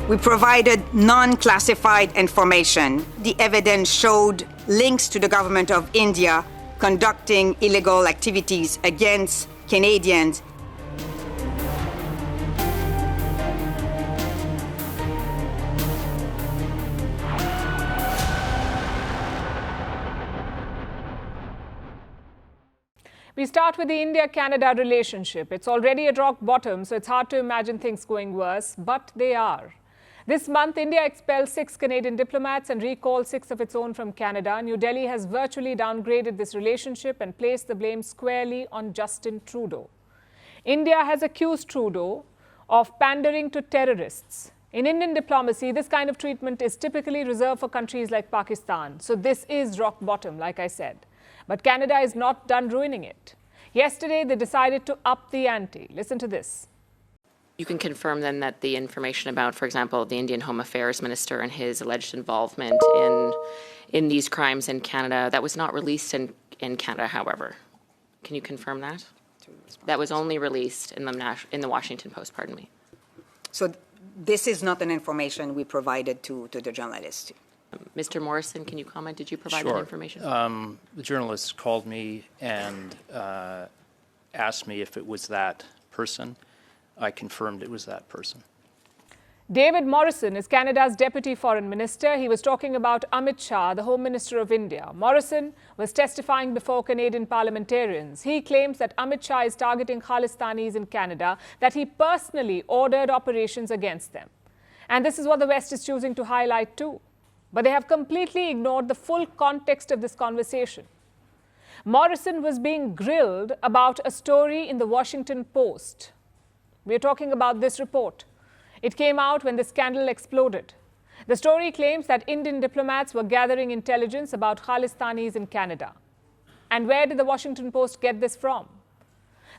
We provided non-classified information. The evidence showed links to the government of India conducting illegal activities against Canadians. We start with the India-Canada relationship. It's already at rock bottom, so it's hard to imagine things going worse, but they are. This month, India expelled 6 Canadian diplomats and recalled 6 of its own from Canada. New Delhi has virtually downgraded this relationship and placed the blame squarely on Justin Trudeau. India has accused Trudeau of pandering to terrorists. In Indian diplomacy, this kind of treatment is typically reserved for countries like Pakistan. So this is rock bottom, like I said. But Canada is not done ruining it. Yesterday, they decided to up the ante. Listen to this. You can confirm then that the information about, for example, the Indian Home Affairs Minister and his alleged involvement in these crimes in Canada, that was not released in Canada, however. Can you confirm that? That was only released in the Washington Post, pardon me. So this is not an information we provided to the journalists. Mr. Morrison, can you comment? Did you provide Sure. that information? The journalist called me and asked me if it was that person. I confirmed it was that person. David Morrison is Canada's Deputy Foreign Minister. He was talking about Amit Shah, the Home Minister of India. Morrison was testifying before Canadian parliamentarians. He claims that Amit Shah is targeting Khalistanis in Canada, that he personally ordered operations against them. And this is what the West is choosing to highlight too. But they have completely ignored the full context of this conversation. Morrison was being grilled about a story in the Washington Post. We're talking about this report. It came out when the scandal exploded. The story claims that Indian diplomats were gathering intelligence about Khalistanis in Canada. And where did the Washington Post get this from?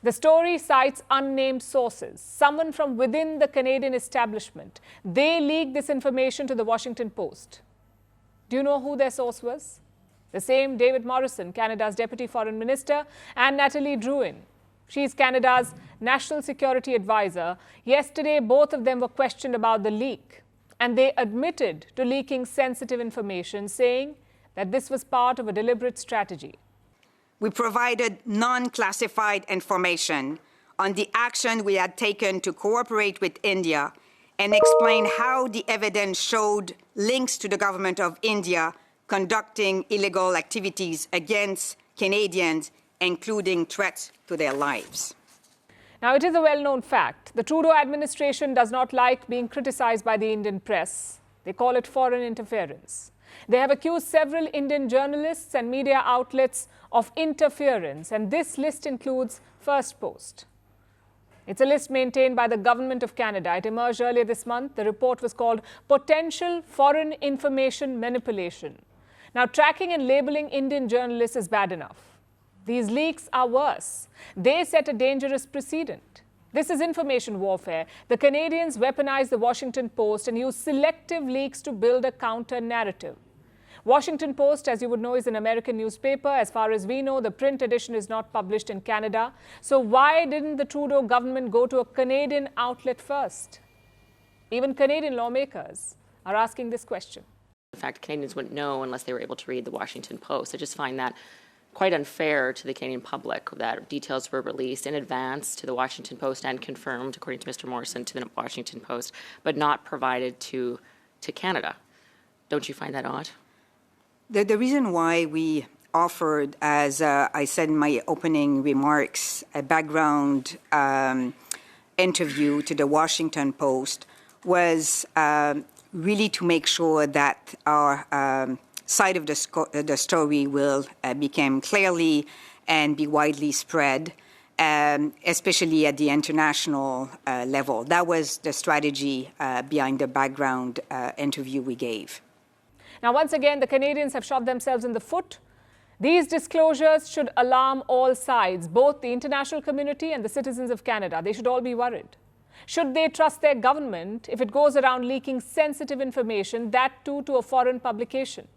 The story cites unnamed sources, someone from within the Canadian establishment. They leaked this information to the Washington Post. Do you know who their source was? The same David Morrison, Canada's Deputy Foreign Minister, and Nathalie Drouin. She's Canada's National Security Advisor. Yesterday, both of them were questioned about the leak, and they admitted to leaking sensitive information, saying that this was part of a deliberate strategy. We provided non-classified information on the action we had taken to cooperate with India and explain how the evidence showed links to the government of India conducting illegal activities against Canadians, including threats to their lives. Now, it is a well-known fact. The Trudeau administration does not like being criticized by the Indian press. They call it foreign interference. They have accused several Indian journalists and media outlets of interference, and this list includes Firstpost. It's a list maintained by the Government of Canada. It emerged earlier this month. The report was called Potential Foreign Information Manipulation. Now, tracking and labeling Indian journalists is bad enough. These leaks are worse. They set a dangerous precedent. This is information warfare. The Canadians weaponized the Washington Post and used selective leaks to build a counter-narrative. Washington Post, as you would know, is an American newspaper. As far as we know, the print edition is not published in Canada. So why didn't the Trudeau government go to a Canadian outlet first? Even Canadian lawmakers are asking this question. In fact, Canadians wouldn't know unless they were able to read the Washington Post. I just find that quite unfair to the Canadian public that details were released in advance to the Washington Post and confirmed, according to Mr. Morrison, to the Washington Post, but not provided to Canada. Don't you find that odd? The reason why we offered, as I said in my opening remarks, a background interview to the Washington Post was really to make sure that our side of the story will become clearly and be widely spread, especially at the international level. That was the strategy behind the background interview we gave. Now, once again, the Canadians have shot themselves in the foot. These disclosures should alarm all sides, both the international community and the citizens of Canada. They should all be worried. Should they trust their government if it goes around leaking sensitive information, that too to a foreign publication?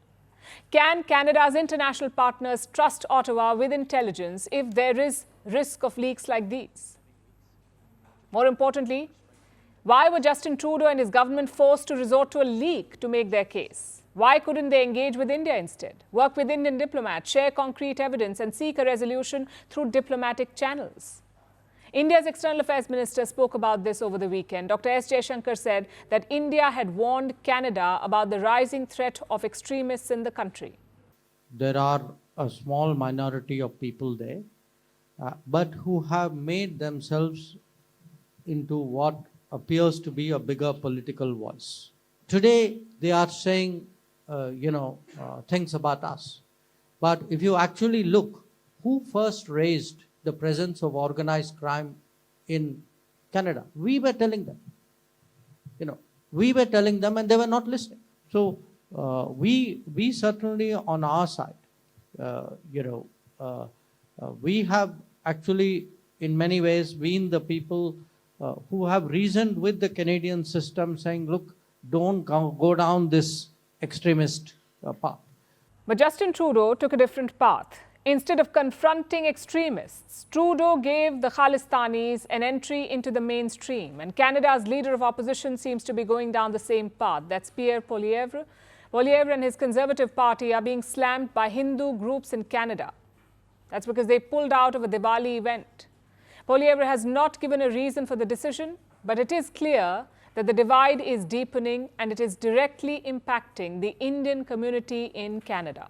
Can Canada's international partners trust Ottawa with intelligence if there is risk of leaks like these? More importantly, Why were Justin Trudeau and his government forced to resort to a leak to make their case? Why couldn't they engage with India instead? Work with Indian diplomats, share concrete evidence and seek a resolution through diplomatic channels? India's External Affairs Minister spoke about this over the weekend. Dr. S. Jaishankar said that India had warned Canada about the rising threat of extremists in the country. There are a small minority of people there, but who have made themselves into what appears to be a bigger political voice. Today, they are saying, things about us. But if you actually look, who first raised the presence of organized crime in Canada? We were telling them. We were telling them and they were not listening. So we certainly on our side, we have actually in many ways been the people who have reasoned with the Canadian system saying, look, don't go down this extremist path. But Justin Trudeau took a different path. Instead of confronting extremists, Trudeau gave the Khalistanis an entry into the mainstream. And Canada's leader of opposition seems to be going down the same path. That's Pierre Poilievre. Poilievre and his Conservative Party are being slammed by Hindu groups in Canada. That's because they pulled out of a Diwali event. Poilievre has not given a reason for the decision, but it is clear that the divide is deepening and it is directly impacting the Indian community in Canada.